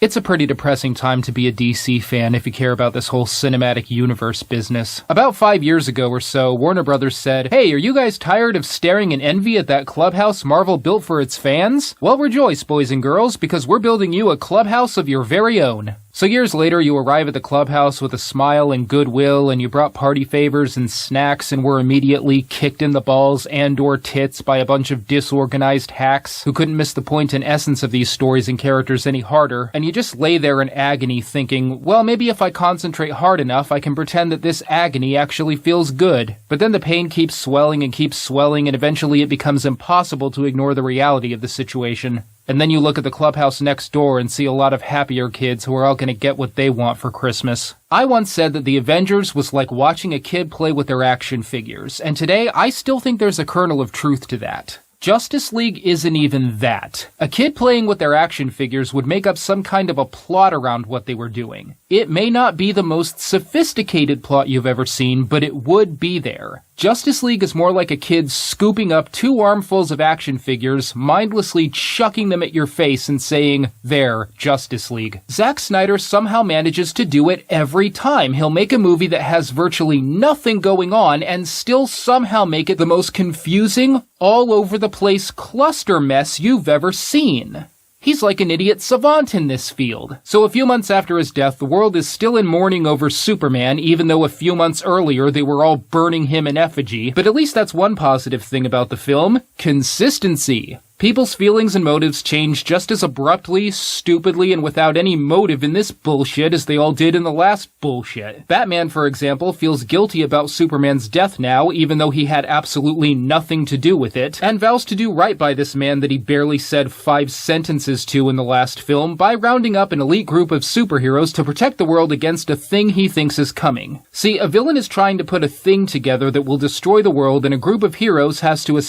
It's a pretty depressing time to be a DC fan if you care about this whole cinematic universe business. About 5 years ago or so, Warner Brothers said, "Hey, are you guys tired of staring in envy at that clubhouse Marvel built for its fans? Well, rejoice, boys and girls, because we're building you a clubhouse of your very own." So years later, you arrive at the clubhouse with a smile and goodwill, and you brought party favors and snacks and were immediately kicked in the balls and/or tits by a bunch of disorganized hacks who couldn't miss the point and essence of these stories and characters any harder, and you just lay there in agony thinking, well, maybe if I concentrate hard enough, I can pretend that this agony actually feels good. But then the pain keeps swelling, and eventually it becomes impossible to ignore the reality of the situation. And then you look at the clubhouse next door and see a lot of happier kids who are all going to get what they want for Christmas. I once said that the Avengers was like watching a kid play with their action figures, and today I still think there's a kernel of truth to that. Justice League isn't even that. A kid playing with their action figures would make up some kind of a plot around what they were doing. It may not be the most sophisticated plot you've ever seen, but it would be there. Justice League is more like a kid scooping up 2 armfuls of action figures, mindlessly chucking them at your face and saying, "There, Justice League." Zack Snyder somehow manages to do it every time. He'll make a movie that has virtually nothing going on and still somehow make it the most confusing, all over the place cluster mess you've ever seen. He's like an idiot savant in this field. So a few months after his death, the world is still in mourning over Superman, even though a few months earlier they were all burning him in effigy. But at least that's one positive thing about the film: consistency. People's feelings and motives change just as abruptly, stupidly, and without any motive in this bullshit as they all did in the last bullshit. Batman, for example, feels guilty about Superman's death now, even though he had absolutely nothing to do with it, and vows to do right by this man that he barely said 5 sentences to in the last film by rounding up an elite group of superheroes to protect the world against a thing he thinks is coming. See, a villain is trying to put a thing together that will destroy the world, and a group of heroes has to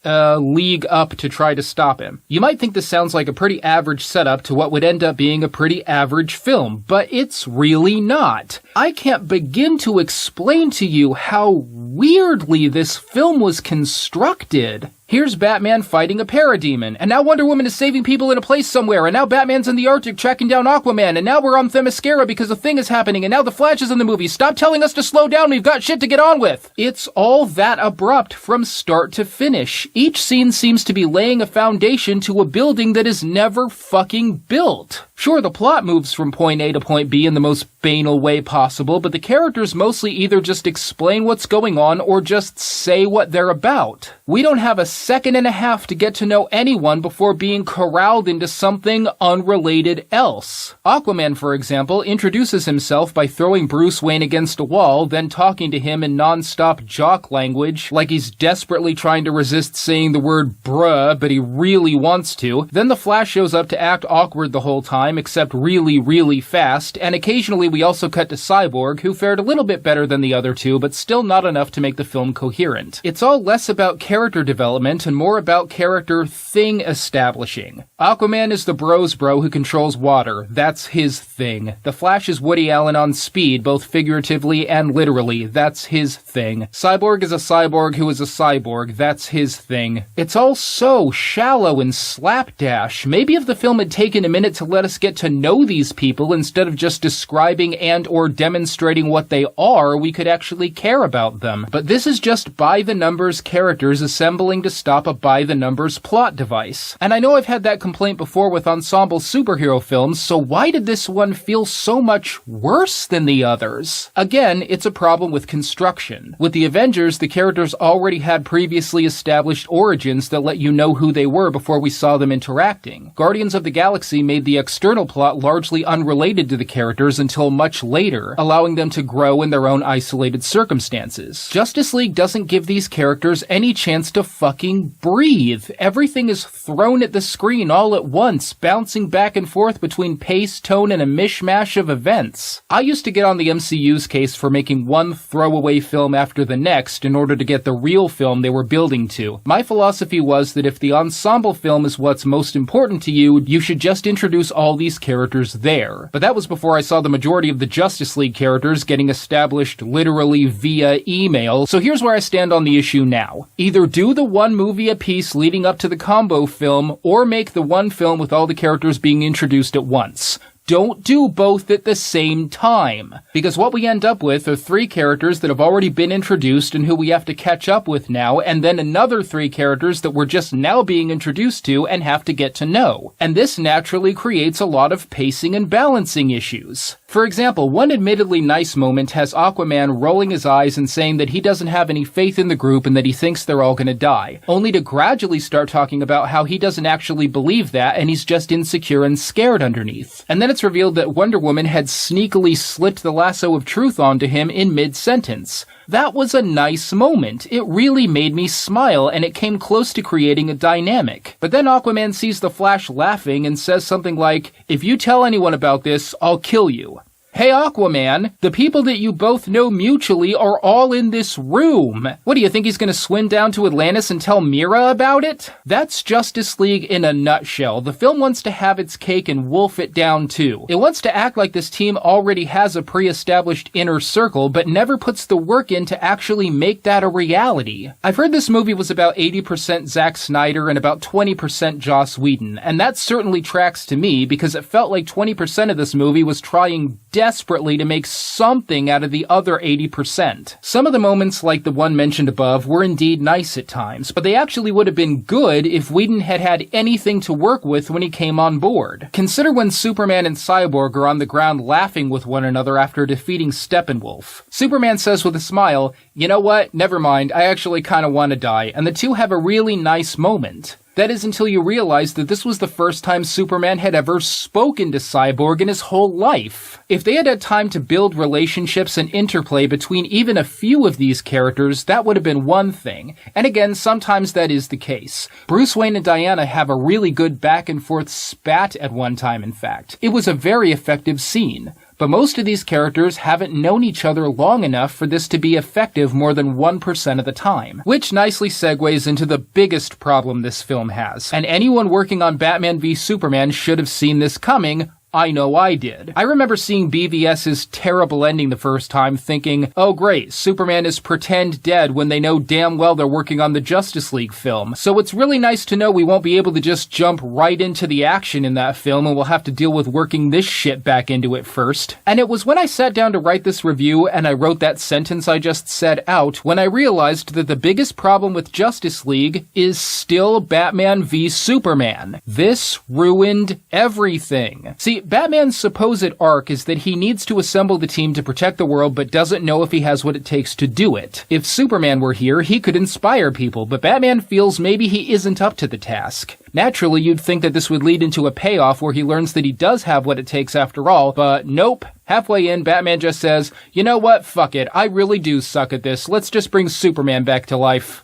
league up to try to stop him. You might think this sounds like a pretty average setup to what would end up being a pretty average film, but it's really not. I can't begin to explain to you how weirdly this film was constructed. Here's Batman fighting a parademon, and now Wonder Woman is saving people in a place somewhere, and now Batman's in the Arctic tracking down Aquaman, and now we're on Themyscira because a thing is happening, and now the Flash is in the movie. Stop telling us to slow down, we've got shit to get on with! It's all that abrupt from start to finish. Each scene seems to be laying a foundation to a building that is never fucking built. Sure, the plot moves from point A to point B in the most banal way possible, but the characters mostly either just explain what's going on or just say what they're about. We don't have a second and a half to get to know anyone before being corralled into something unrelated else. Aquaman, for example, introduces himself by throwing Bruce Wayne against a wall, then talking to him in non-stop jock language, like he's desperately trying to resist saying the word bruh, but he really wants to. Then the Flash shows up to act awkward the whole time, except really, really fast, and occasionally we also cut to Cyborg, who fared a little bit better than the other two, but still not enough to make the film coherent. It's all less about character development and more about character thing establishing. Aquaman is the bro's bro who controls water. That's his thing. The Flash is Woody Allen on speed, both figuratively and literally. That's his thing. Cyborg is a cyborg who is a cyborg. That's his thing. It's all so shallow and slapdash. Maybe if the film had taken a minute to let us get to know these people instead of just describing and or demonstrating what they are, we could actually care about them. But this is just by-the-numbers characters assembling to stop a by-the-numbers plot device. And I know I've had that complaint before with ensemble superhero films, so why did this one feel so much worse than the others? Again, it's a problem with construction. With the Avengers, the characters already had previously established origins that let you know who they were before we saw them interacting. Guardians of the Galaxy made the external plot largely unrelated to the characters until much later, allowing them to grow in their own isolated circumstances. Justice League doesn't give these characters any chance to fucking fucking breathe. Everything is thrown at the screen all at once, bouncing back and forth between pace, tone, and a mishmash of events. I used to get on the MCU's case for making one throwaway film after the next in order to get the real film they were building to. My philosophy was that if the ensemble film is what's most important to you, you should just introduce all these characters there. But that was before I saw the majority of the Justice League characters getting established literally via email, so here's where I stand on the issue now. Either do the one movie a piece leading up to the combo film, or make the one film with all the characters being introduced at once. Don't do both at the same time, because what we end up with are 3 characters that have already been introduced and who we have to catch up with now, and then another 3 characters that we're just now being introduced to and have to get to know. And this naturally creates a lot of pacing and balancing issues. For example, one admittedly nice moment has Aquaman rolling his eyes and saying that he doesn't have any faith in the group and that he thinks they're all gonna die, only to gradually start talking about how he doesn't actually believe that and he's just insecure and scared underneath. And then it's revealed that Wonder Woman had sneakily slipped the lasso of truth onto him in mid-sentence. That was a nice moment. It really made me smile, and it came close to creating a dynamic. But then Aquaman sees the Flash laughing and says something like, "If you tell anyone about this, I'll kill you." Hey Aquaman, the people that you both know mutually are all in this room. What do you think, he's gonna swim down to Atlantis and tell Mira about it? That's Justice League in a nutshell. The film wants to have its cake and wolf it down too. It wants to act like this team already has a pre-established inner circle, but never puts the work in to actually make that a reality. I've heard this movie was about 80% Zack Snyder and about 20% Joss Whedon, and that certainly tracks to me because it felt like 20% of this movie was trying desperately to make something out of the other 80%. Some of the moments, like the one mentioned above, were indeed nice at times, but they actually would have been good if Whedon had had anything to work with when he came on board. Consider when Superman and Cyborg are on the ground laughing with one another after defeating Steppenwolf. Superman says with a smile, "You know what? Never mind, I actually kinda wanna die," and the two have a really nice moment. That is until you realize that this was the first time Superman had ever spoken to Cyborg in his whole life. If they had had time to build relationships and interplay between even a few of these characters, that would have been one thing. And again, sometimes that is the case. Bruce Wayne and Diana have a really good back and forth spat at one time, in fact. It was a very effective scene. But most of these characters haven't known each other long enough for this to be effective more than 1% of the time. Which nicely segues into the biggest problem this film has. And anyone working on Batman v Superman should have seen this coming. I know I did. I remember seeing BVS's terrible ending the first time thinking, oh great, Superman is pretend dead when they know damn well they're working on the Justice League film. So it's really nice to know we won't be able to just jump right into the action in that film and we'll have to deal with working this shit back into it first. And it was when I sat down to write this review and I wrote that sentence I just said out when I realized that the biggest problem with Justice League is still Batman v Superman. This ruined everything. See, Batman's supposed arc is that he needs to assemble the team to protect the world but doesn't know if he has what it takes to do it. If Superman were here, he could inspire people, but Batman feels maybe he isn't up to the task. Naturally, you'd think that this would lead into a payoff where he learns that he does have what it takes after all, but nope. Halfway in, Batman just says, you know what, fuck it, I really do suck at this, let's just bring Superman back to life.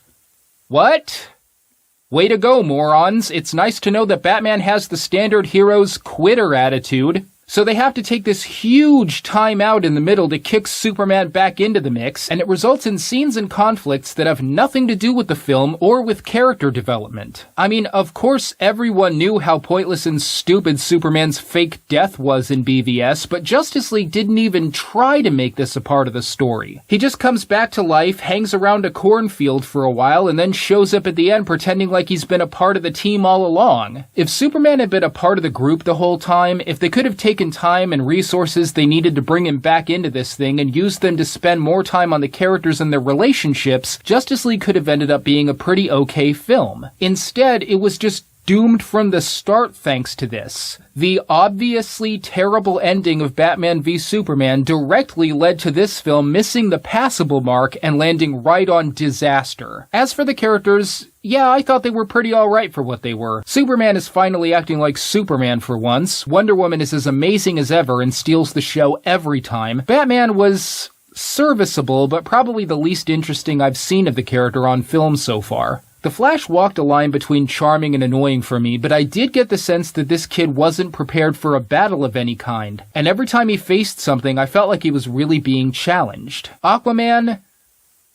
What? Way to go, morons. It's nice to know that Batman has the standard hero's quitter attitude. So they have to take this huge time out in the middle to kick Superman back into the mix, and it results in scenes and conflicts that have nothing to do with the film or with character development. I mean, of course everyone knew how pointless and stupid Superman's fake death was in BVS, but Justice League didn't even try to make this a part of the story. He just comes back to life, hangs around a cornfield for a while, and then shows up at the end pretending like he's been a part of the team all along. If Superman had been a part of the group the whole time, if they could have taken time and resources they needed to bring him back into this thing and used them to spend more time on the characters and their relationships, Justice League could have ended up being a pretty okay film. Instead, it was just doomed from the start thanks to this. The obviously terrible ending of Batman v Superman directly led to this film missing the passable mark and landing right on disaster. As for the characters, yeah, I thought they were pretty alright for what they were. Superman is finally acting like Superman for once. Wonder Woman is as amazing as ever and steals the show every time. Batman was serviceable, but probably the least interesting I've seen of the character on film so far. The Flash walked a line between charming and annoying for me, but I did get the sense that this kid wasn't prepared for a battle of any kind, and every time he faced something, I felt like he was really being challenged. Aquaman?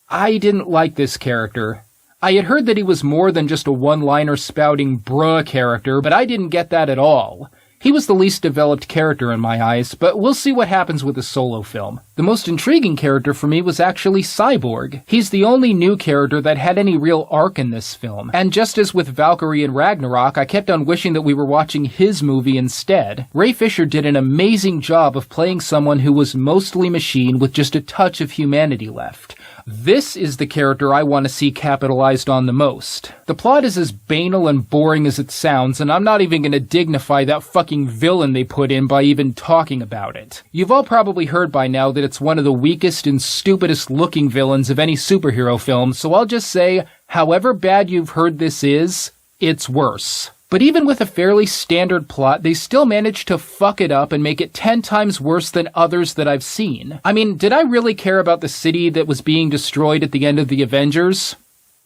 I didn't like this character. I had heard that he was more than just a one-liner spouting bruh character, but I didn't get that at all. He was the least developed character in my eyes, but we'll see what happens with a solo film. The most intriguing character for me was actually Cyborg. He's the only new character that had any real arc in this film, and just as with Valkyrie and Ragnarok, I kept on wishing that we were watching his movie instead. Ray Fisher did an amazing job of playing someone who was mostly machine with just a touch of humanity left. This is the character I want to see capitalized on the most. The plot is as banal and boring as it sounds, and I'm not even going to dignify that fucking villain they put in by even talking about it. You've all probably heard by now that it's one of the weakest and stupidest looking villains of any superhero film, so I'll just say, however bad you've heard this is, it's worse. But even with a fairly standard plot, they still managed to fuck it up and make it 10 times worse than others that I've seen. I mean, did I really care about the city that was being destroyed at the end of the Avengers?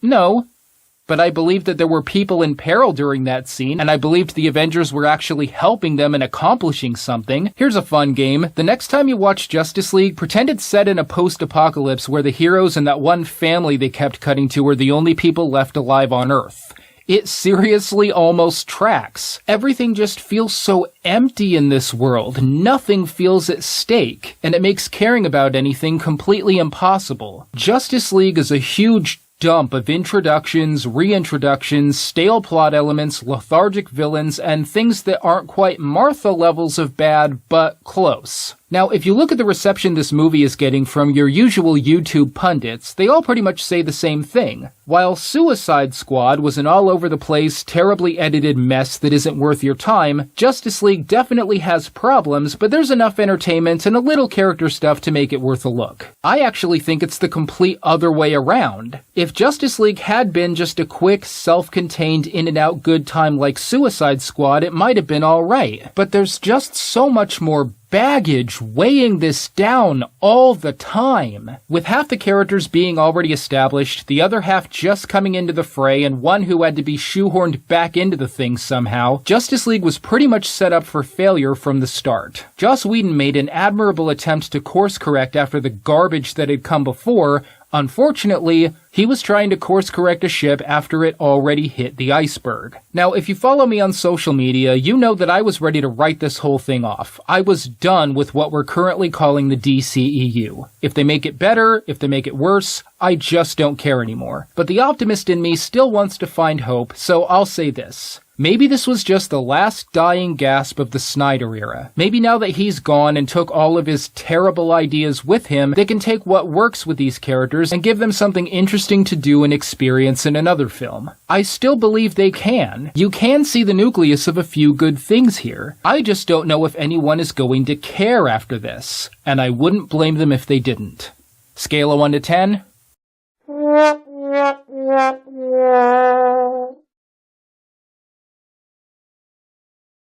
No. But I believed that there were people in peril during that scene, and I believed the Avengers were actually helping them and accomplishing something. Here's a fun game. The next time you watch Justice League, pretend it's set in a post-apocalypse where the heroes and that one family they kept cutting to were the only people left alive on Earth. It seriously almost tracks. Everything just feels so empty in this world. Nothing feels at stake, and it makes caring about anything completely impossible. Justice League is a huge dump of introductions, reintroductions, stale plot elements, lethargic villains, and things that aren't quite Martha levels of bad, but close. Now, if you look at the reception this movie is getting from your usual YouTube pundits, they all pretty much say the same thing. While Suicide Squad was an all-over-the-place, terribly edited mess that isn't worth your time, Justice League definitely has problems, but there's enough entertainment and a little character stuff to make it worth a look. I actually think it's the complete other way around. If Justice League had been just a quick, self-contained, in-and-out good time like Suicide Squad, it might have been alright. But there's just so much more baggage weighing this down all the time. With half the characters being already established, the other half just coming into the fray, and one who had to be shoehorned back into the thing somehow, Justice League was pretty much set up for failure from the start. Joss Whedon made an admirable attempt to course correct after the garbage that had come before. Unfortunately, he was trying to course correct a ship after it already hit the iceberg. Now, if you follow me on social media, you know that I was ready to write this whole thing off. I was done with what we're currently calling the DCEU. If they make it better, if they make it worse, I just don't care anymore. But the optimist in me still wants to find hope, so I'll say this. Maybe this was just the last dying gasp of the Snyder era. Maybe now that he's gone and took all of his terrible ideas with him, they can take what works with these characters and give them something interesting to do and experience in another film. I still believe they can. You can see the nucleus of a few good things here. I just don't know if anyone is going to care after this, and I wouldn't blame them if they didn't. Scale of 1 to 10?